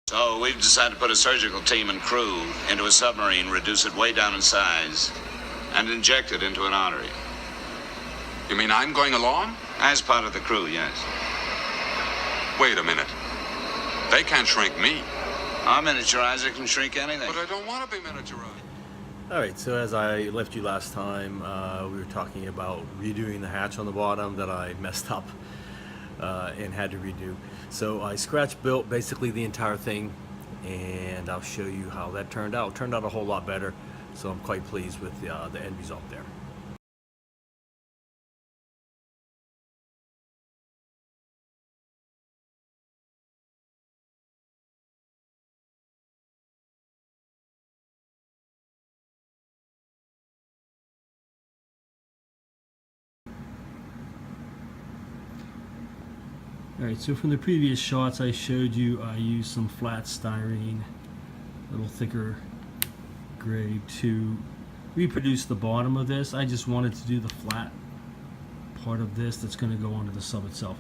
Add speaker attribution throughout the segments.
Speaker 1: So we've decided to put a surgical team and crew into a submarine, reduce it way down in size, and inject it into an artery.
Speaker 2: You mean I'm going along?
Speaker 1: As part of the crew, yes.
Speaker 2: Wait a minute. They can't shrink me.
Speaker 1: Our miniaturizer can shrink anything.
Speaker 2: But I don't want to be miniaturized.
Speaker 3: Alright, so as I left you last time, we were talking about redoing the hatch on the bottom that I messed up and had to redo. So I scratch built basically the entire thing, and I'll show you how that turned out. It turned out a whole lot better, so I'm quite pleased with the end result there.
Speaker 4: Alright, so from the previous shots I showed you, I used some flat styrene, a little thicker grade, to reproduce the bottom of this. I just wanted to do the flat part of this that's going to go onto the sub itself.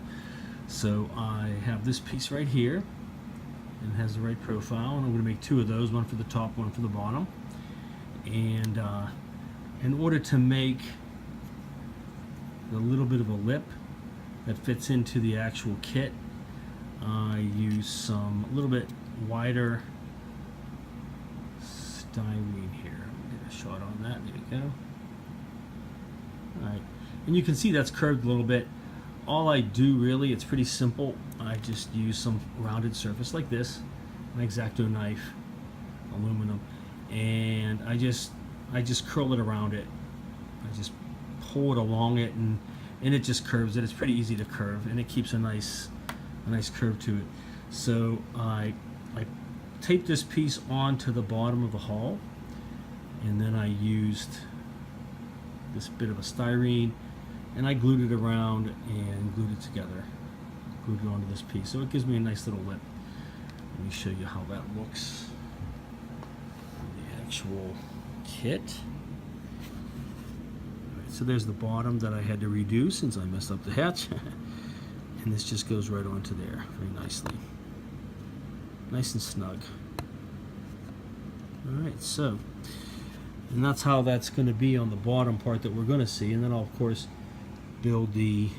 Speaker 4: So I have this piece right here, and it has the right profile, and I'm going to make two of those, one for the top, one for the bottom. And in order to make a little bit of a lip that fits into the actual kit, I use some a little bit wider styrene here. Get a shot on that. There you go. Alright, and you can see that's curved a little bit. All I do really, it's pretty simple. I just use some rounded surface like this, an X-Acto knife, aluminum, and I just curl it around it. I just pull it along it, and it just curves it. It's pretty easy to curve, and it keeps a nice curve to it. So I taped this piece onto the bottom of the hull, and then I used this bit of a styrene, and I glued it around and glued it together, glued it onto this piece. So it gives me a nice little lip. Let me show you how that looks in the actual kit. So there's the bottom that I had to redo since I messed up the hatch. And this just goes right onto there very nicely. Nice and snug. Alright, so, and that's how that's going to be on the bottom part that we're going to see. And then I'll, of course, build the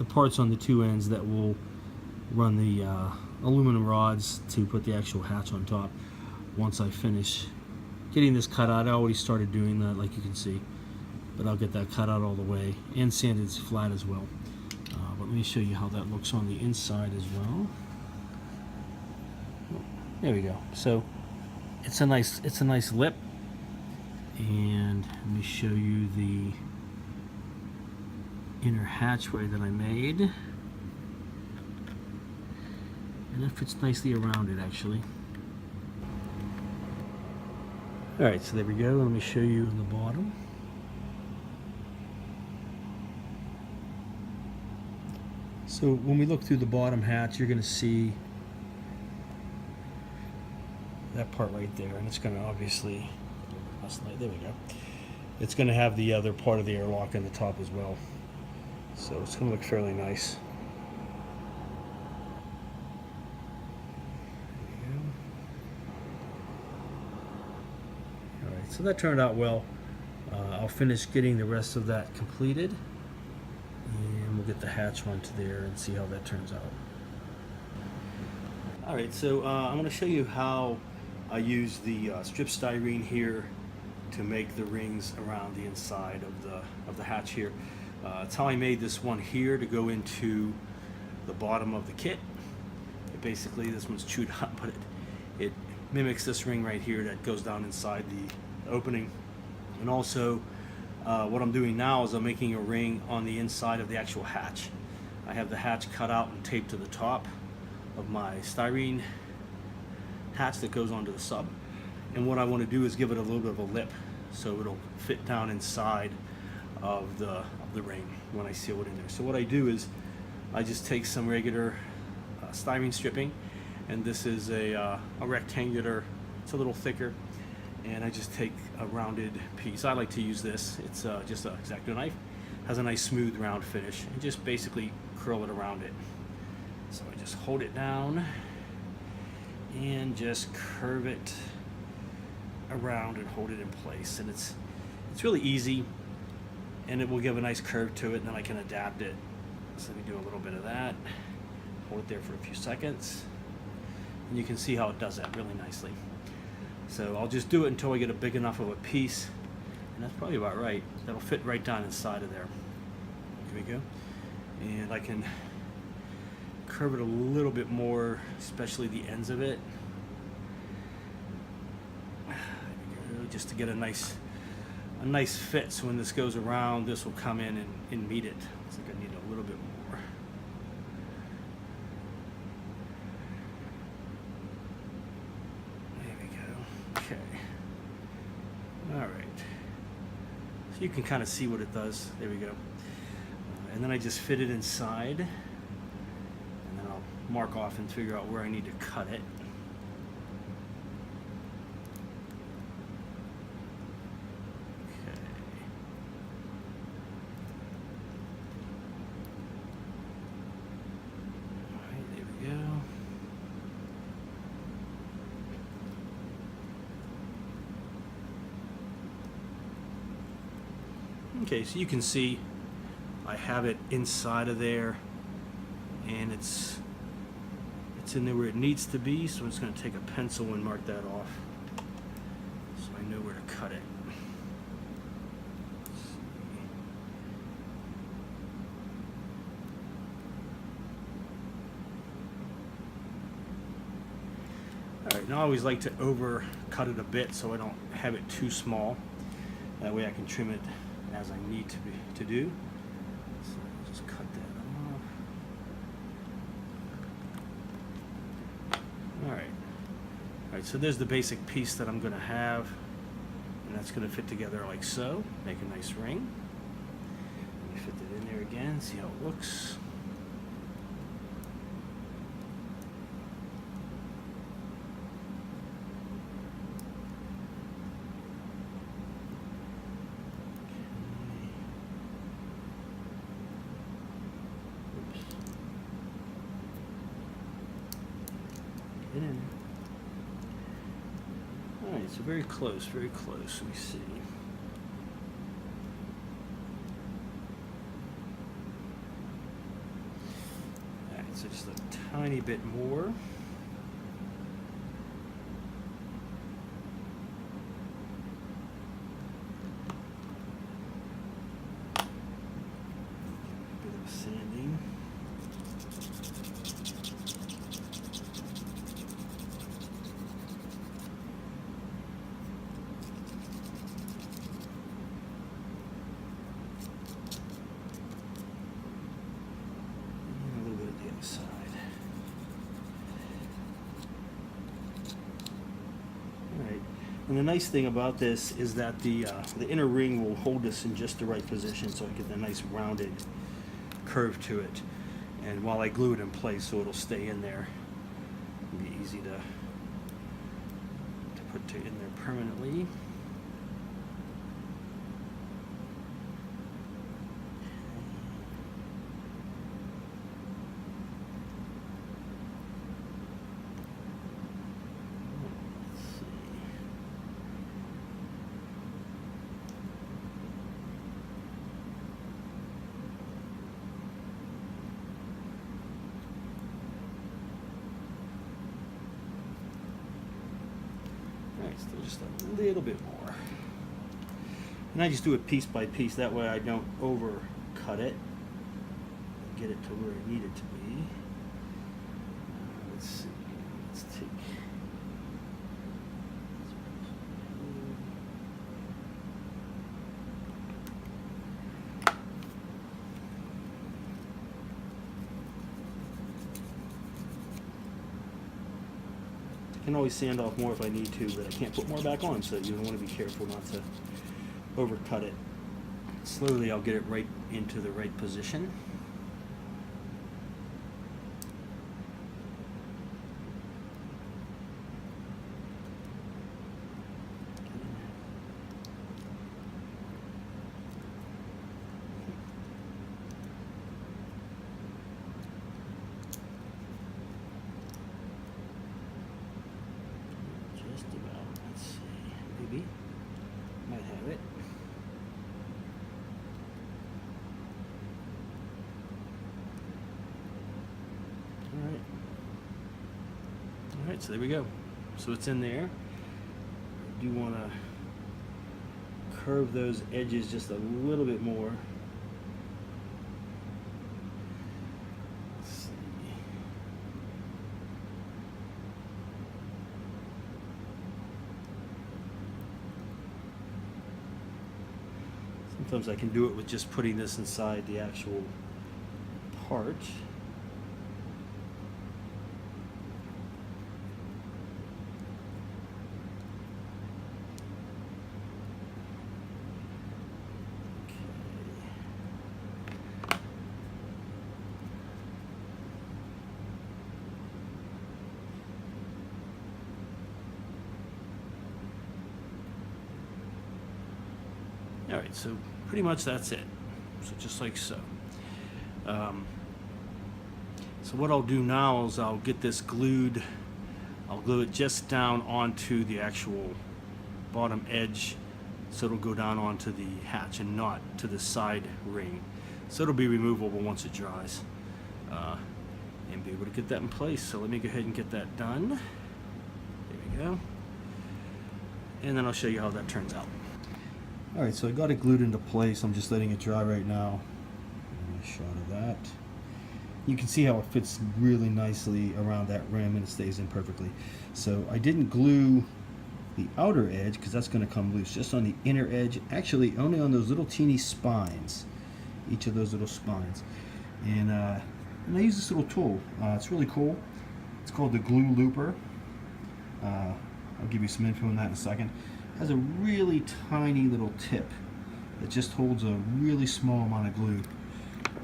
Speaker 4: parts on the two ends that will run the aluminum rods to put the actual hatch on top once I finish getting this cut out. I already started doing that, like you can see, but I'll get that cut out all the way and sanded flat as well. But let me show you how that looks on the inside as well. There we go. So it's a nice lip, and let me show you the inner hatchway that I made, and it fits nicely around it actually. Alright, so there we go. Let me show you the bottom. So when we look through the bottom hatch, you're going to see that part right there, and it's going to obviously, there we go. It's going to have the other part of the airlock in the top as well. So it's going to look fairly nice. So that turned out well. I'll finish getting the rest of that completed, and we'll get the hatch onto there and see how that turns out. Alright, so I'm going to show you how I use the strip styrene here to make the rings around the inside of the hatch here. It's how I made this one here to go into the bottom of the kit. Basically, this one's chewed up, but it mimics this ring right here that goes down inside the opening. And also what I'm doing now is I'm making a ring on the inside of the actual hatch. I have the hatch cut out and taped to the top of my styrene hatch that goes onto the sub, and what I want to do is give it a little bit of a lip so it'll fit down inside of the ring when I seal it in there. So what I do is I just take some regular styrene stripping, and this is a rectangular, it's a little thicker, and I just take a rounded piece. I like to use this. It's just an X-Acto knife. Has a nice smooth round finish, and just basically curl it around it. So I just hold it down and just curve it around and hold it in place. And it's really easy, and it will give a nice curve to it, and then I can adapt it. So let me do a little bit of that. Hold it there for a few seconds, and you can see how it does that really nicely. So I'll just do it until I get a big enough of a piece, and that's probably about right. That'll fit right down inside of there. Here we go. And I can curve it a little bit more, especially the ends of it. There we go, just to get a nice fit. So when this goes around, this will come in and meet it. Looks like I need a little bit more. There we go. Okay. All right. So you can kind of see what it does. There we go. And then I just fit it inside, and then I'll mark off and figure out where I need to cut it. Okay. All right, there we go. Okay, so you can see I have it inside of there, and it's in there where it needs to be, so I'm just going to take a pencil and mark that off so I know where to cut it. Alright, now I always like to over cut it a bit so I don't have it too small. That way I can trim it as I need to do. So just cut that off. Alright, so there's the basic piece that I'm going to have, and that's going to fit together like so. Make a nice ring. Let me fit it in there again, see how it looks. In. Alright, so very close, very close. Let me see. Alright, so just a tiny bit more. Bit of sanding. Side. Alright, and the nice thing about this is that the inner ring will hold this in just the right position, so I get a nice rounded curve to it. And while I glue it in place, so it'll stay in there, it'll be easy to put in there permanently. Still just a little bit more. And I just do it piece by piece, that way I don't over cut it. Get it to where I need it to be. Let's see. Let's take. I can always sand off more if I need to, but I can't put more back on, so you want to be careful not to overcut it. Slowly I'll get it right into the right position. Alright, so there we go. So it's in there. I do want to curve those edges just a little bit more. Let's see. Sometimes I can do it with just putting this inside the actual part. Alright, so pretty much that's it. So just like so. So what I'll do now is I'll get this glued. I'll glue it just down onto the actual bottom edge, so it'll go down onto the hatch and not to the side ring. So it'll be removable once it dries, and be able to get that in place. So let me go ahead and get that done. There we go. And then I'll show you how that turns out. Alright, so I got it glued into place. I'm just letting it dry right now. A shot of that. You can see how it fits really nicely around that rim and it stays in perfectly. So I didn't glue the outer edge because that's going to come loose, just on the inner edge, actually only on those little teeny spines, each of those little spines. And I use this little tool. It's really cool. It's called the Gloom Looper. I'll give you some info on that in a second. It has a really tiny little tip that just holds a really small amount of glue.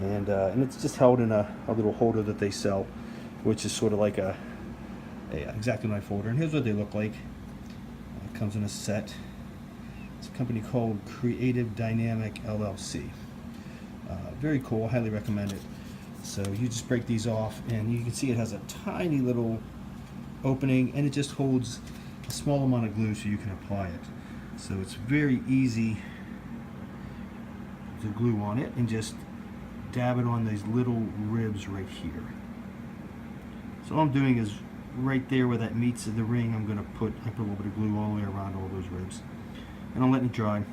Speaker 4: And it's just held in a little holder that they sell, which is sort of like a X-Acto knife holder. And here's what they look like. It comes in a set. It's a company called Creative Dynamic LLC. Very cool. Highly recommend it. So you just break these off, and you can see it has a tiny little opening, and it just holds a small amount of glue so you can apply it. So it's very easy to glue on it and just dab it on these little ribs right here. So all I'm doing is right there where that meets the ring, I put a little bit of glue all the way around all those ribs. And I'm letting it dry.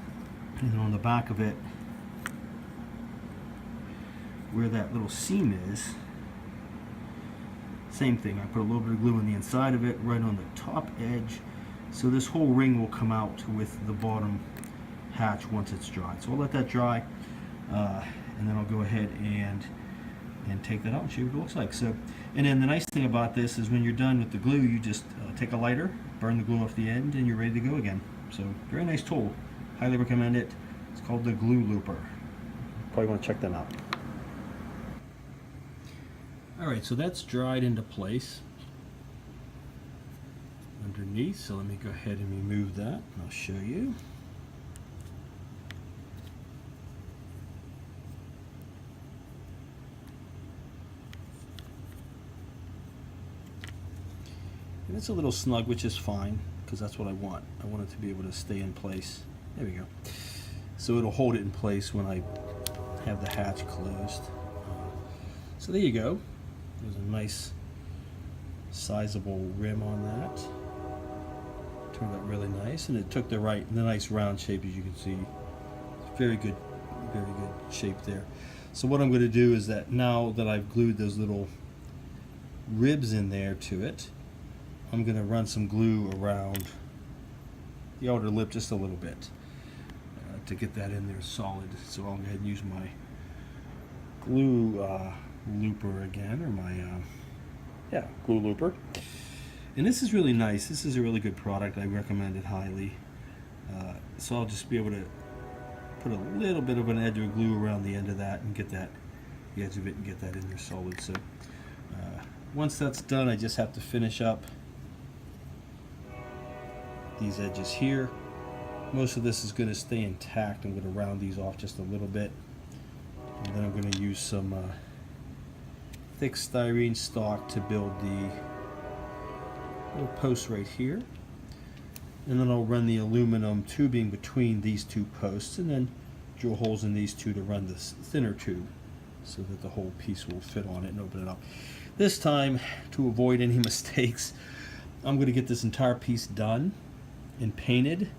Speaker 4: And then on the back of it, where that little seam is, same thing. I put a little bit of glue on the inside of it, right on the top edge. So this whole ring will come out with the bottom hatch once it's dry. So I'll let that dry. And then I'll go ahead and take that out and show you what it looks like. So, and then the nice thing about this is when you're done with the glue, you just take a lighter, burn the glue off the end, and you're ready to go again. So very nice tool. Highly recommend it. It's called the Gloom Looper. Probably want to check them out. Alright, so that's dried into place underneath. So let me go ahead and remove that, and I'll show you. And it's a little snug, which is fine, because that's what I want. I want it to be able to stay in place. There we go. So it'll hold it in place when I have the hatch closed. So there you go. There's a nice sizable rim on that. Turned out really nice, and it took the nice round shape, as you can see. Very good shape there. So what I'm going to do is that now that I've glued those little ribs in there to it, I'm going to run some glue around the outer lip just a little bit to get that in there solid. So I'll go ahead and use my glue looper again, or my glue looper. And this is really nice. This is a really good product. I recommend it highly. So I'll just be able to put a little bit of an edge of glue around the end of that and get the edge of it and get that in there solid. So once that's done, I just have to finish up these edges here. Most of this is going to stay intact. I'm going to round these off just a little bit, and then I'm going to use some thick styrene stock to build the little post right here, and then I'll run the aluminum tubing between these two posts, and then drill holes in these two to run this thinner tube so that the whole piece will fit on it and open it up. This time, to avoid any mistakes, I'm going to get this entire piece done and painted.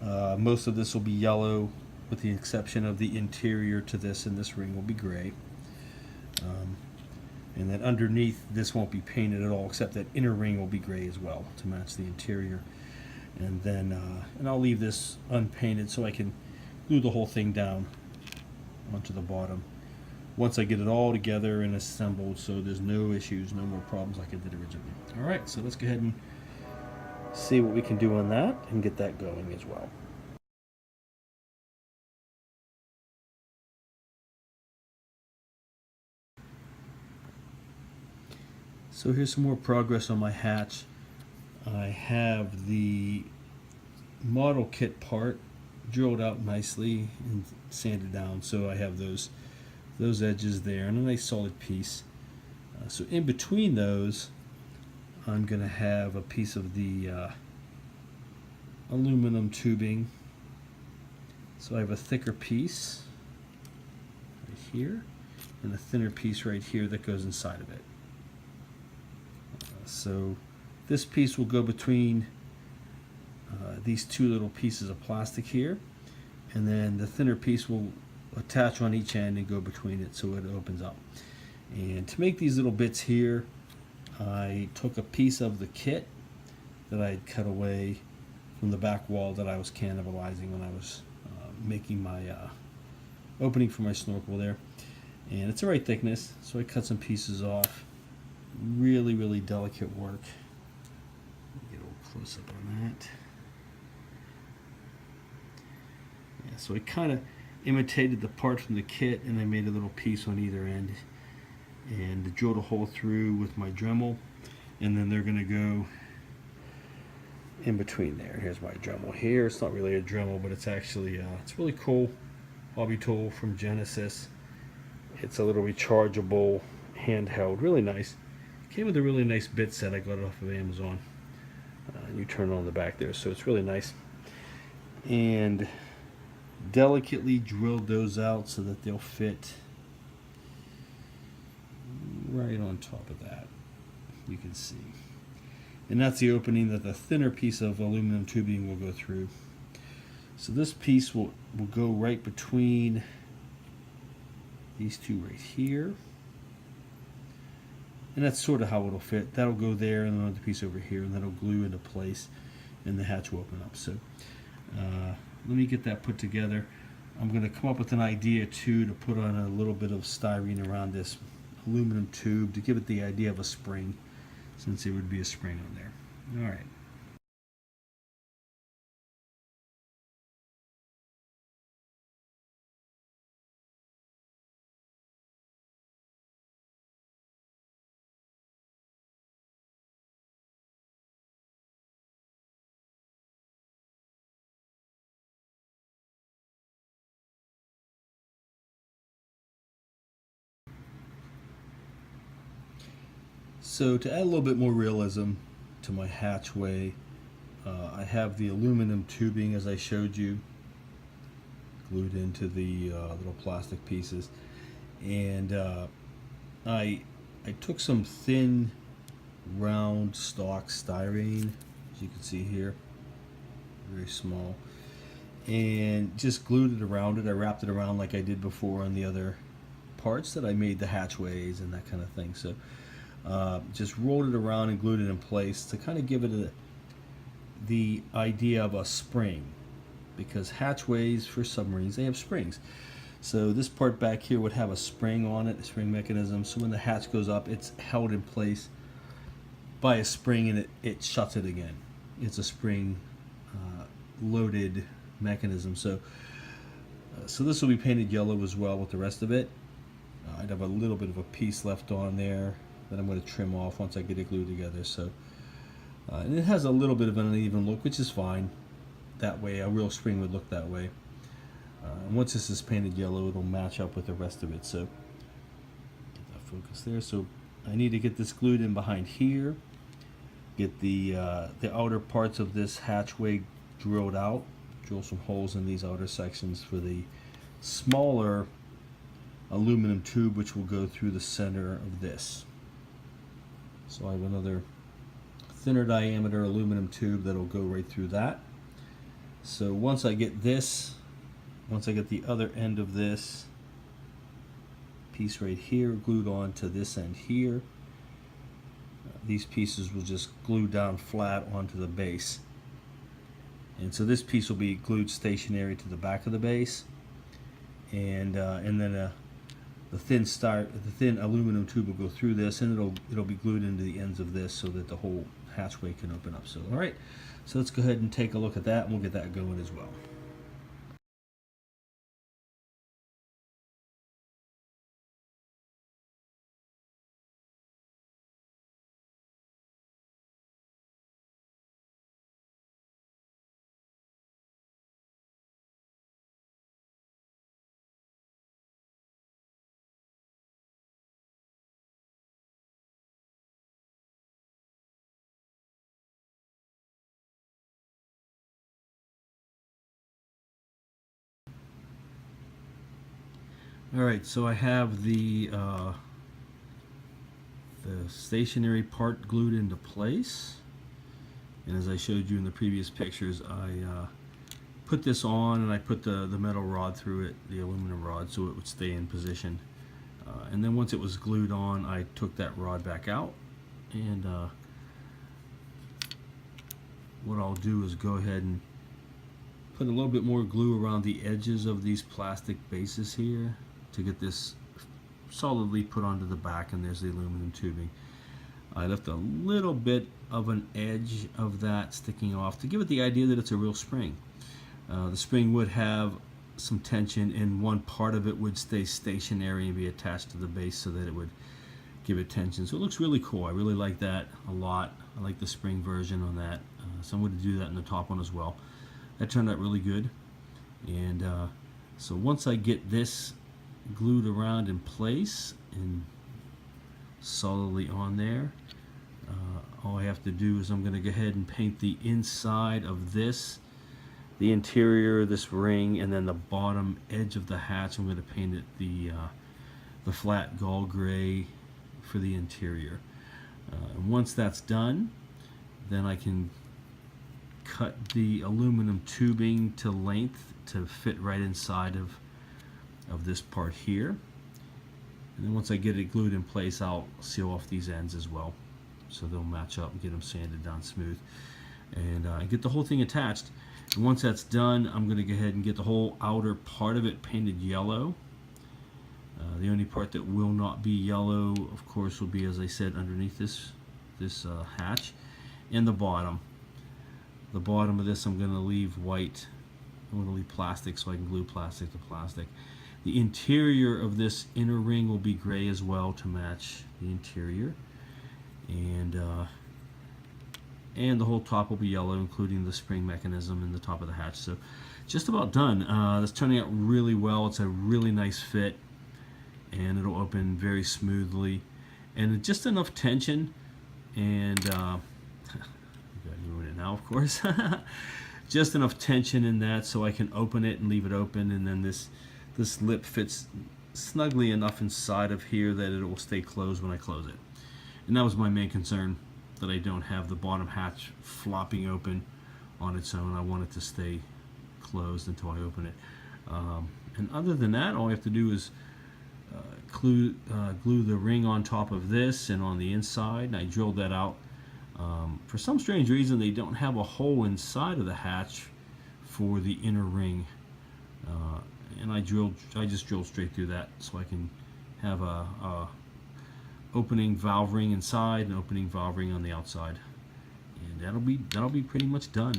Speaker 4: Most of this will be yellow, with the exception of the interior to this, and this ring will be gray. And then underneath, this won't be painted at all, except that inner ring will be gray as well to match the interior. And then, and I'll leave this unpainted so I can glue the whole thing down onto the bottom once I get it all together and assembled, so there's no issues, no more problems like I did originally. All right, so let's go ahead and see what we can do on that and get that going as well. So here's some more progress on my hatch. I have the model kit part drilled out nicely and sanded down, so I have those edges there and a nice solid piece. So in between those, I'm going to have a piece of the aluminum tubing. So I have a thicker piece right here and a thinner piece right here that goes inside of it. So this piece will go between these two little pieces of plastic here, and then the thinner piece will attach on each end and go between it so it opens up. And to make these little bits here, I took a piece of the kit that I had cut away from the back wall that I was cannibalizing when I was making my opening for my snorkel there. And it's the right thickness, so I cut some pieces off. Really delicate work. Get a little close up on that. Yeah, so I kind of imitated the part from the kit, and I made a little piece on either end and drilled a hole through with my Dremel, and then they're going to go in between there. Here's my Dremel here. It's not really a Dremel, but it's actually it's really cool hobby tool from Genesis. It's a little rechargeable handheld, really nice. Came with a really nice bit set. I got it off of Amazon. You turn it on the back there, so it's really nice. And delicately drilled those out so that they'll fit right on top of that. You can see. And that's the opening that the thinner piece of aluminum tubing will go through. So this piece will go right between these two right here. And that's sort of how it'll fit. That'll go there, and another piece over here, and that'll glue into place, and the hatch will open up. So let me get that put together. I'm going to come up with an idea too to put on a little bit of styrene around this aluminum tube to give it the idea of a spring, since there would be a spring on there. All right. So to add a little bit more realism to my hatchway, I have the aluminum tubing, as I showed you, glued into the little plastic pieces, and I took some thin round stock styrene, as you can see here, very small, and just glued it around it. I wrapped it around like I did before on the other parts that I made, the hatchways and that kind of thing. So just rolled it around and glued it in place to kind of give it the idea of a spring, because hatchways for submarines, they have springs. So this part back here would have a spring on it, a spring mechanism, so when the hatch goes up, it's held in place by a spring, and it shuts it again. It's a spring loaded mechanism. So this will be painted yellow as well with the rest of it. I'd have a little bit of a piece left on there that I'm going to trim off once I get it glued together. So and it has a little bit of an uneven look, which is fine. That way, a real spring would look that way. And once this is painted yellow, it'll match up with the rest of it. So get that focus there. So I need to get this glued in behind here. Get the outer parts of this hatchway drilled out. Drill some holes in these outer sections for the smaller aluminum tube, which will go through the center of this. So I have another thinner diameter aluminum tube that'll go right through that. So once I get this, once I get the other end of this piece right here glued on to this end here, these pieces will just glue down flat onto the base. And so this piece will be glued stationary to the back of the base, and then the thin aluminum tube will go through this, and it'll be glued into the ends of this so that the whole hatchway can open up. So all right, so let's go ahead and take a look at that, and we'll get that going as well. All right, so I have the stationary part glued into place, and as I showed you in the previous pictures, I put this on and I put the metal rod through it, the aluminum rod, so it would stay in position. And then once it was glued on, I took that rod back out, and what I'll do is go ahead and put a little bit more glue around the edges of these plastic bases here to get this solidly put onto the back, and there's the aluminum tubing. I left a little bit of an edge of that sticking off to give it the idea that it's a real spring. The spring would have some tension, and one part of it would stay stationary and be attached to the base so that it would give it tension. So it looks really cool. I really like that a lot. I like the spring version on that. So I'm going to do that in the top one as well. That turned out really good. And so once I get this glued around in place and solidly on there, all I have to do is I'm going to go ahead and paint the inside of this, the interior of this ring, and then the bottom edge of the hatch. I'm going to paint it the flat gall gray for the interior. And once that's done, then I can cut the aluminum tubing to length to fit right inside of this part here. And then once I get it glued in place, I'll seal off these ends as well, so they'll match up and get them sanded down smooth, and get the whole thing attached. And once that's done, I'm going to go ahead and get the whole outer part of it painted yellow. The only part that will not be yellow, of course, will be, as I said, underneath this hatch, and the bottom. The bottom of this I'm going to leave white. I'm going to leave plastic so I can glue plastic to plastic. The interior of this inner ring will be gray as well to match the interior, and the whole top will be yellow, including the spring mechanism in the top of the hatch. So just about done. That's turning out really well. It's a really nice fit, and it'll open very smoothly, and just enough tension, and gotta ruin it now, of course. Just enough tension in that so I can open it and leave it open, and then this lip fits snugly enough inside of here that it will stay closed when I close it. And that was my main concern, that I don't have the bottom hatch flopping open on its own. I want it to stay closed until I open it. And other than that, all I have to do is glue the ring on top of this and on the inside, and I drilled that out. For some strange reason, they don't have a hole inside of the hatch for the inner ring, and I just drilled straight through that so I can have a opening valve ring inside and opening valve ring on the outside, and that'll be pretty much done.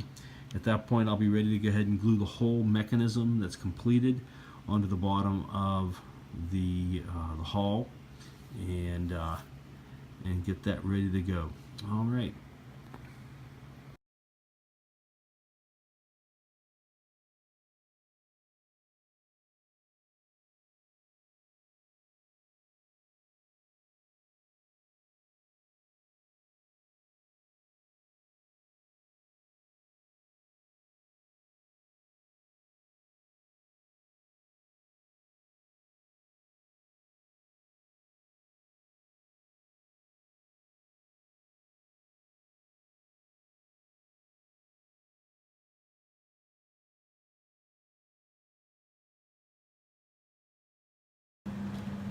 Speaker 4: At that point, I'll be ready to go ahead and glue the whole mechanism that's completed onto the bottom of the hull, and get that ready to go. All right.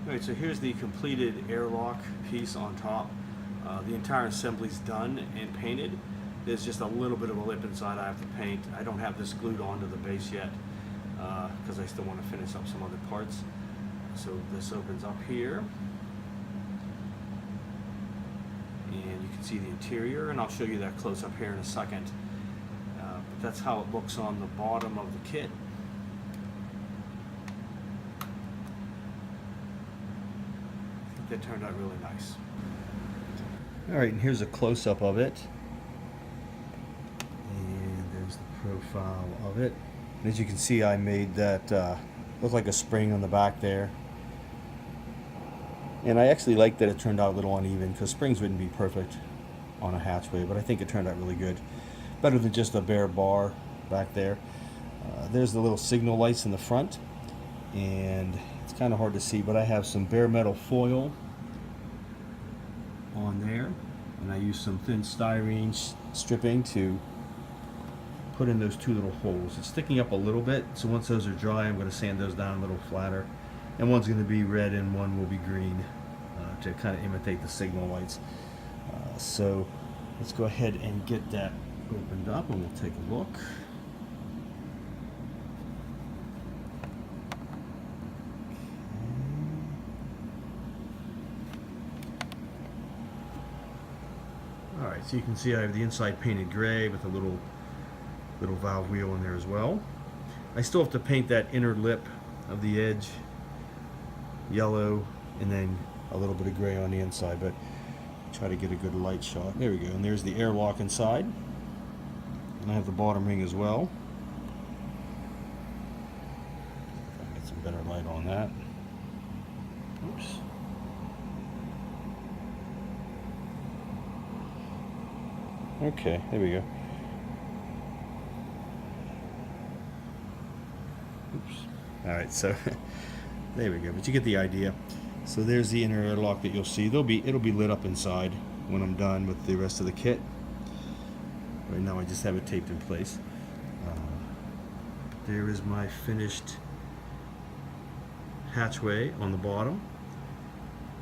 Speaker 4: Alright, so here's the completed airlock piece on top. The entire assembly's done and painted. There's just a little bit of a lip inside I have to paint. I don't have this glued onto the base yet because I still want to finish up some other parts. So this opens up here. And you can see the interior, and I'll show you that close up here in a second. But that's how it looks on the bottom of the kit. I think that turned out really nice. Alright, and here's a close-up of it. And there's the profile of it. And as you can see, I made that look like a spring on the back there. And I actually like that it turned out a little uneven, because springs wouldn't be perfect on a hatchway, but I think it turned out really good. Better than just a bare bar back there. There's the little signal lights in the front, and it's kind of hard to see, but I have some bare metal foil on there, and I use some thin styrene stripping to put in those two little holes. It's sticking up a little bit, so once those are dry, I'm going to sand those down a little flatter, and one's going to be red and one will be green to kind of imitate the signal lights. So let's go ahead and get that opened up, and we'll take a look. Alright, so you can see I have the inside painted gray with a little valve wheel in there as well. I still have to paint that inner lip of the edge yellow, and then a little bit of gray on the inside, but try to get a good light shot. There we go, and there's the airlock inside. And I have the bottom ring as well. Get some better light on that. Oops. Okay, there we go. Oops. Alright, so there we go, but you get the idea. So there's the inner airlock that you'll see. It'll be lit up inside when I'm done with the rest of the kit. Right now I just have it taped in place. There is my finished hatchway on the bottom.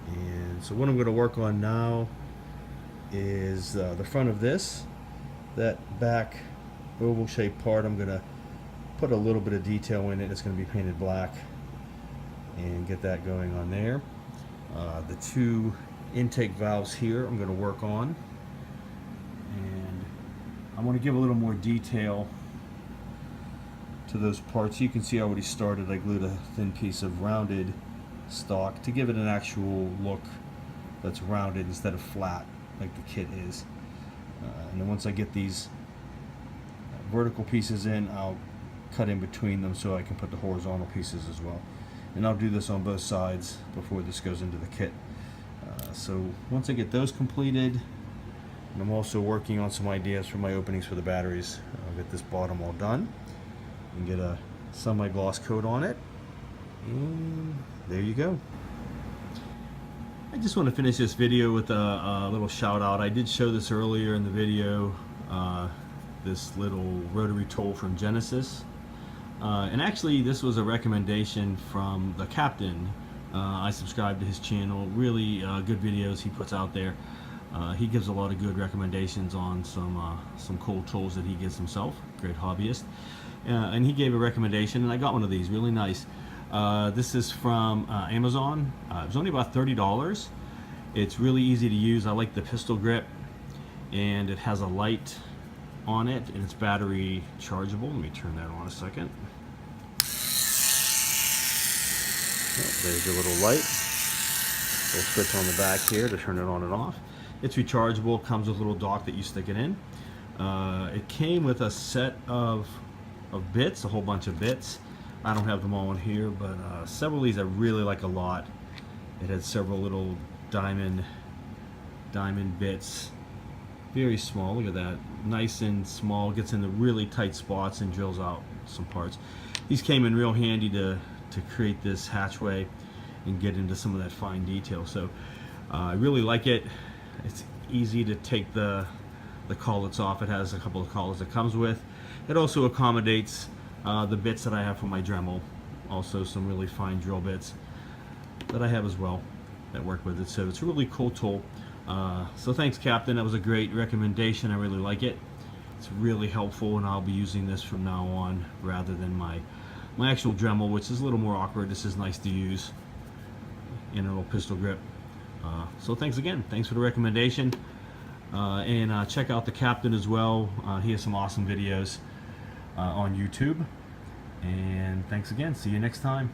Speaker 4: And so what I'm going to work on now is the front of this. That back oval shaped part, I'm going to put a little bit of detail in it. It's going to be painted black and get that going on there. The two intake valves here I'm going to work on, and I want to give a little more detail to those parts. You can see I already started. I glued a thin piece of rounded stock to give it an actual look that's rounded instead of flat like the kit is. And then once I get these vertical pieces in, I'll cut in between them so I can put the horizontal pieces as well. And I'll do this on both sides before this goes into the kit. So once I get those completed, and I'm also working on some ideas for my openings for the batteries. I'll get this bottom all done and get a semi-gloss coat on it. And there you go. I just want to finish this video with a little shout out. I did show this earlier in the video, this little rotary tool from Genesis. And actually this was a recommendation from the captain. I subscribe to his channel. Really good videos he puts out there. He gives a lot of good recommendations on some cool tools that he gives himself. Great hobbyist. And he gave a recommendation, and I got one of these, really nice. This is from Amazon. It was only about $30. It's really easy to use. I like the pistol grip, and it has a light on it, and it's battery chargeable. Let me turn that on a second. There's your little light. Little switch on the back here to turn it on and off. It's rechargeable. Comes with a little dock that you stick it in. It came with a set of bits, a whole bunch of bits. I don't have them all in here, but several of these I really like a lot. It had several little diamond bits. Very small. Look at that. Nice and small. Gets into really tight spots and drills out some parts. These came in real handy to create this hatchway and get into some of that fine detail. So I really like it. It's easy to take the collets off. It has a couple of collets it comes with. It also accommodates the bits that I have for my Dremel. Also some really fine drill bits. that I have as well that work with it. So it's a really cool tool. So thanks, Captain. That was a great recommendation. I really like it. It's really helpful, and I'll be using this from now on rather than my actual Dremel, which is a little more awkward. This is nice to use in a little pistol grip. So thanks again. Thanks for the recommendation. And check out the Captain as well. He has some awesome videos on YouTube. And thanks again. See you next time.